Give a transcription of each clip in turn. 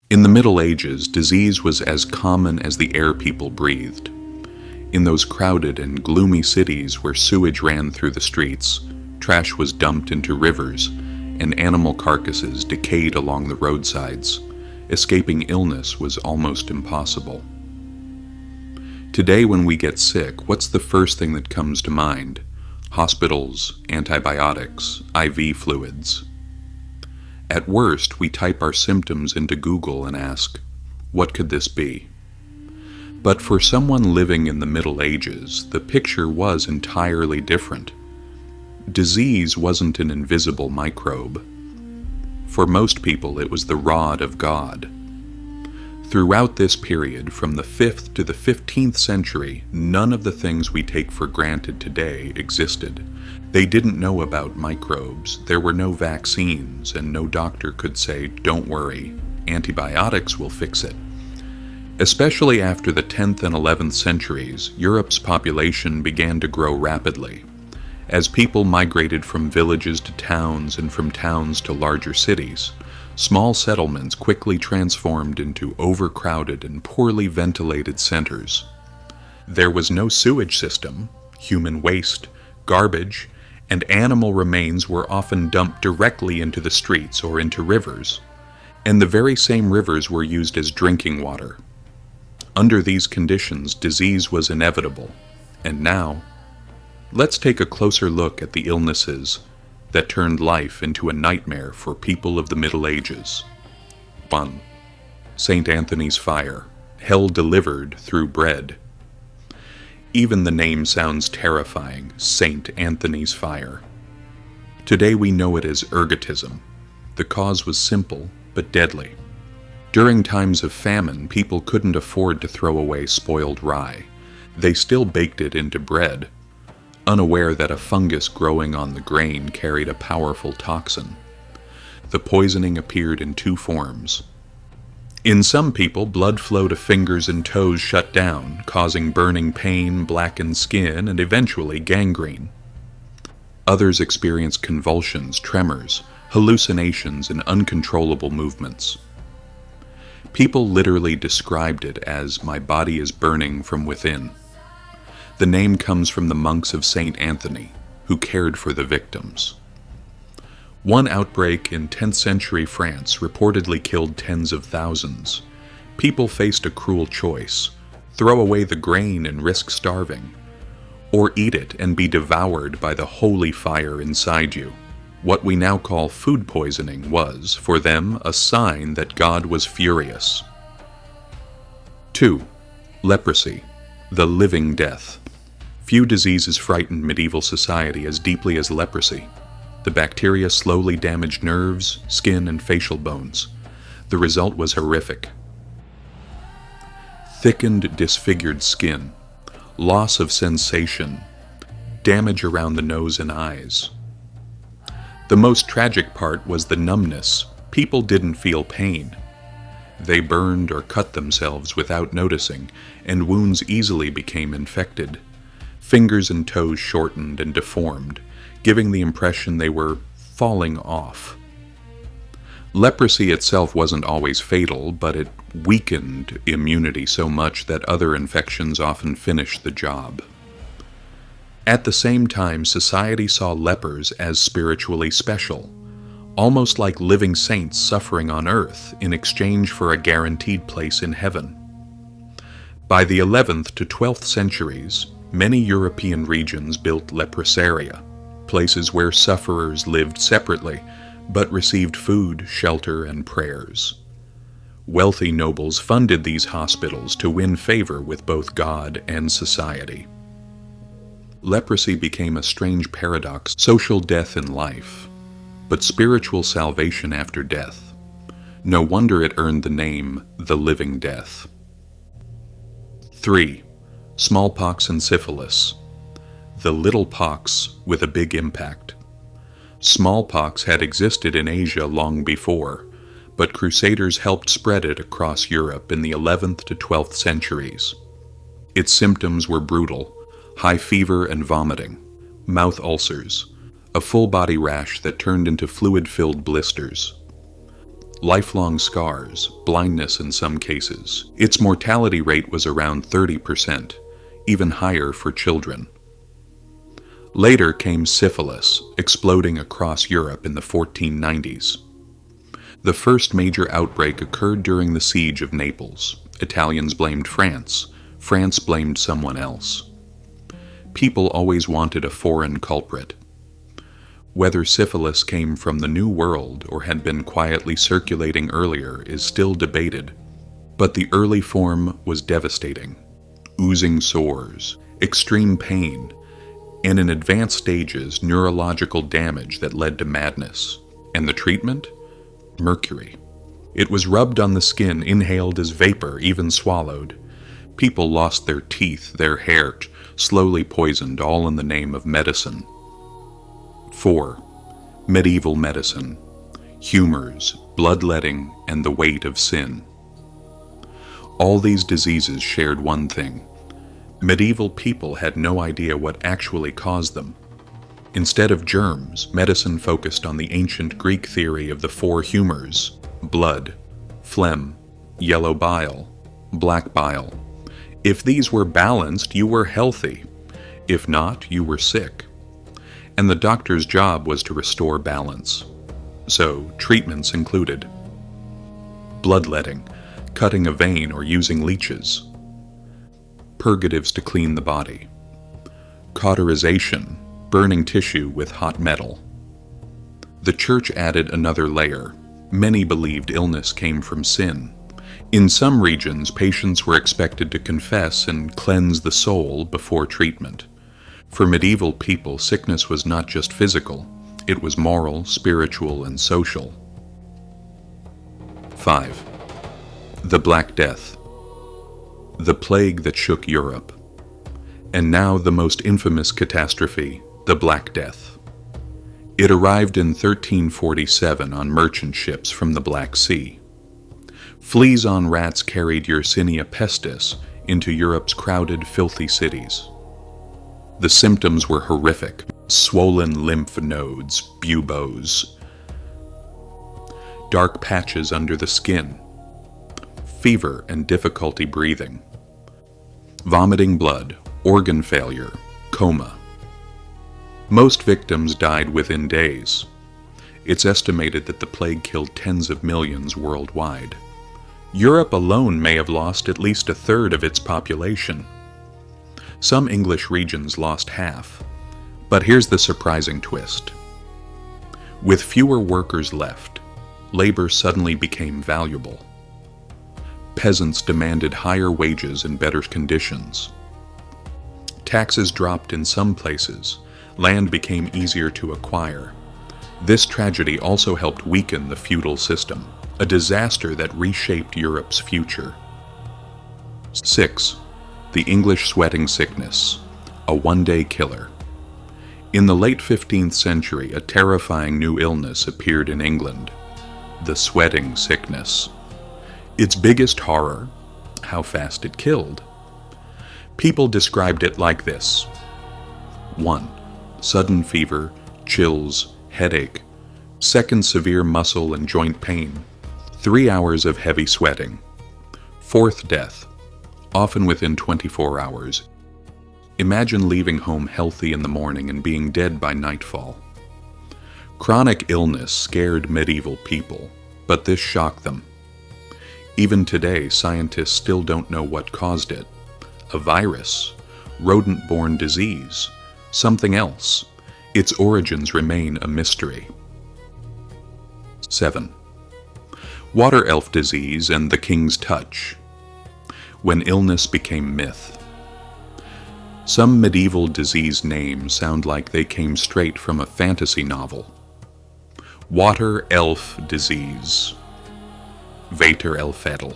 In the Middle Ages, disease was as common as the air people breathed. In those crowded and gloomy cities where sewage ran through the streets, trash was dumped into rivers, and animal carcasses decayed along the roadsides, escaping illness was almost impossible. Today, when we get sick, what's the first thing that comes to mind? Hospitals, antibiotics, IV fluids. At worst, we type our symptoms into Google and ask, what could this be? But for someone living in the Middle Ages, the picture was entirely different. Disease wasn't an invisible microbe. For most people, it was the rod of God. Throughout this period, from the 5th to the 15th century, none of the things we take for granted today existed. They didn't know about microbes, there were no vaccines, and no doctor could say, "Don't worry, antibiotics will fix it." Especially after the 10th and 11th centuries, Europe's population began to grow rapidly. As people migrated from villages to towns and from towns to larger cities, small settlements quickly transformed into overcrowded and poorly ventilated centers. There was no sewage system, human waste, garbage, and animal remains were often dumped directly into the streets or into rivers, and the very same rivers were used as drinking water. Under these conditions, disease was inevitable, and now, let's take a closer look at the illnesses that turned life into a nightmare for people of the Middle Ages. 1. St. Anthony's fire, hell delivered through bread. Even the name sounds terrifying, St. Anthony's fire. Today we know it as ergotism. The cause was simple but deadly. During times of famine, people couldn't afford to throw away spoiled rye. They still baked it into bread, unaware that a fungus growing on the grain carried a powerful toxin. The poisoning appeared in two forms. In some people, blood flow to fingers and toes shut down, causing burning pain, blackened skin, and eventually gangrene. Others experienced convulsions, tremors, hallucinations, and uncontrollable movements. People literally described it as, "My body is burning from within." The name comes from the monks of St. Anthony, who cared for the victims. One outbreak in 10th century France reportedly killed tens of thousands. People faced a cruel choice: throw away the grain and risk starving, or eat it and be devoured by the holy fire inside you. What we now call food poisoning was, for them, a sign that God was furious. 2. Leprosy, the living death. Few diseases frightened medieval society as deeply as leprosy. The bacteria slowly damaged nerves, skin, and facial bones. The result was horrific. Thickened, disfigured skin, loss of sensation, damage around the nose and eyes. The most tragic part was the numbness. People didn't feel pain. They burned or cut themselves without noticing, and wounds easily became infected. Fingers and toes shortened and deformed, giving the impression they were falling off. Leprosy itself wasn't always fatal, but it weakened immunity so much that other infections often finished the job. At the same time, society saw lepers as spiritually special, almost like living saints suffering on earth in exchange for a guaranteed place in heaven. By the 11th to 12th centuries, many European regions built leprosaria, places where sufferers lived separately, but received food, shelter, and prayers. Wealthy nobles funded these hospitals to win favor with both God and society. Leprosy became a strange paradox: social death in life, but spiritual salvation after death. No wonder it earned the name the living death. 3. Smallpox and syphilis, the little pox with a big impact. Smallpox had existed in Asia long before, but Crusaders helped spread it across Europe in the 11th to 12th centuries. Its symptoms were brutal: high fever and vomiting, mouth ulcers, a full-body rash that turned into fluid-filled blisters. lifelong scars, blindness in some cases. Its mortality rate was around 30%, even higher for children. Later came syphilis, exploding across Europe in the 1490s. The first major outbreak occurred during the siege of Naples. Italians blamed France. France blamed someone else. People always wanted a foreign culprit. Whether syphilis came from the New World or had been quietly circulating earlier is still debated, but the early form was devastating. Oozing sores, extreme pain, and in advanced stages, neurological damage that led to madness. And the treatment? Mercury. It was rubbed on the skin, inhaled as vapor, even swallowed. People lost their teeth, their hair, slowly poisoned, all in the name of medicine. 4. Medieval medicine. Humors, bloodletting, and the weight of sin. All these diseases shared one thing. Medieval people had no idea what actually caused them. Instead of germs, medicine focused on the ancient Greek theory of the 4 humors: blood, phlegm, yellow bile, black bile. If these were balanced, you were healthy. If not, you were sick. And the doctor's job was to restore balance. So, treatments included bloodletting, cutting a vein or using leeches, purgatives to clean the body, cauterization, burning tissue with hot metal. The church added another layer. Many believed illness came from sin. In some regions, patients were expected to confess and cleanse the soul before treatment. For medieval people, sickness was not just physical, it was moral, spiritual, and social. 5. The Black Death. The plague that shook Europe. And now the most infamous catastrophe, the Black Death. It arrived in 1347 on merchant ships from the Black Sea. Fleas on rats carried Yersinia pestis into Europe's crowded, filthy cities. The symptoms were horrific: swollen lymph nodes, buboes, dark patches under the skin, fever and difficulty breathing, vomiting blood, organ failure, coma. Most victims died within days. It's estimated that the plague killed tens of millions worldwide. Europe alone may have lost at least a third of its population. Some English regions lost half. But here's the surprising twist. With fewer workers left, labor suddenly became valuable. Peasants demanded higher wages and better conditions. Taxes dropped in some places. Land became easier to acquire. This tragedy also helped weaken the feudal system, a disaster that reshaped Europe's future. 6. The English sweating sickness, a one-day killer. In the late 15th century, a terrifying new illness appeared in England, the sweating sickness. Its biggest horror, how fast it killed. People described it like this. 1. Sudden fever, chills, headache. 2nd, severe muscle and joint pain. 3 hours of heavy sweating. 4th, death, often within 24 hours. Imagine leaving home healthy in the morning and being dead by nightfall. Chronic illness scared medieval people, but this shocked them. Even today, scientists still don't know what caused it. A virus, rodent-borne disease, something else. Its origins remain a mystery. 7. Water elf disease and the king's touch. When illness became myth. Some medieval disease names sound like they came straight from a fantasy novel. Water elf disease. Vater-elfedel.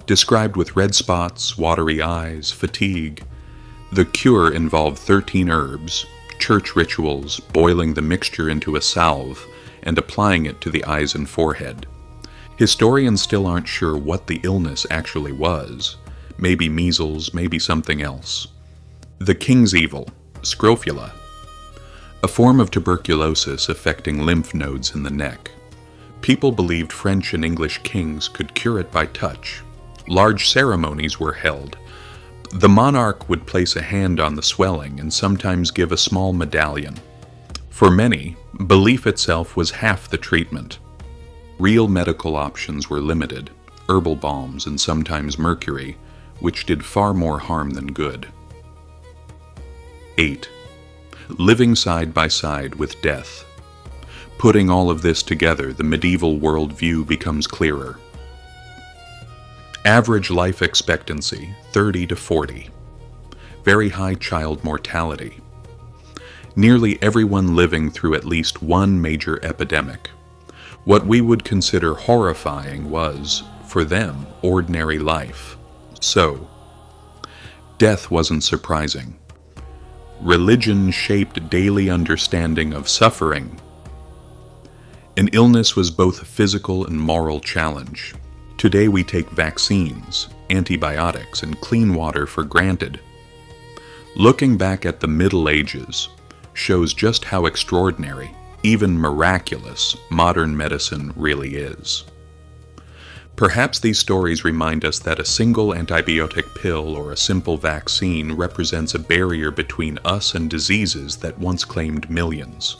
Described with red spots, watery eyes, fatigue. The cure involved 13 herbs, church rituals, boiling the mixture into a salve, and applying it to the eyes and forehead. Historians still aren't sure what the illness actually was. Maybe measles, maybe something else. The king's evil, scrofula, a form of tuberculosis affecting lymph nodes in the neck. People believed French and English kings could cure it by touch. Large ceremonies were held. The monarch would place a hand on the swelling and sometimes give a small medallion. For many, belief itself was half the treatment. Real medical options were limited, herbal balms and sometimes mercury, which did far more harm than good. 8. Living side by side with death. Putting all of this together, the medieval worldview becomes clearer. Average life expectancy, 30 to 40. Very high child mortality. Nearly everyone living through at least one major epidemic. What we would consider horrifying was, for them, ordinary life. So, death wasn't surprising. Religion shaped daily understanding of suffering. An illness was both a physical and moral challenge. Today we take vaccines, antibiotics, and clean water for granted. Looking back at the Middle Ages shows just how extraordinary, even miraculous, modern medicine really is. Perhaps these stories remind us that a single antibiotic pill or a simple vaccine represents a barrier between us and diseases that once claimed millions.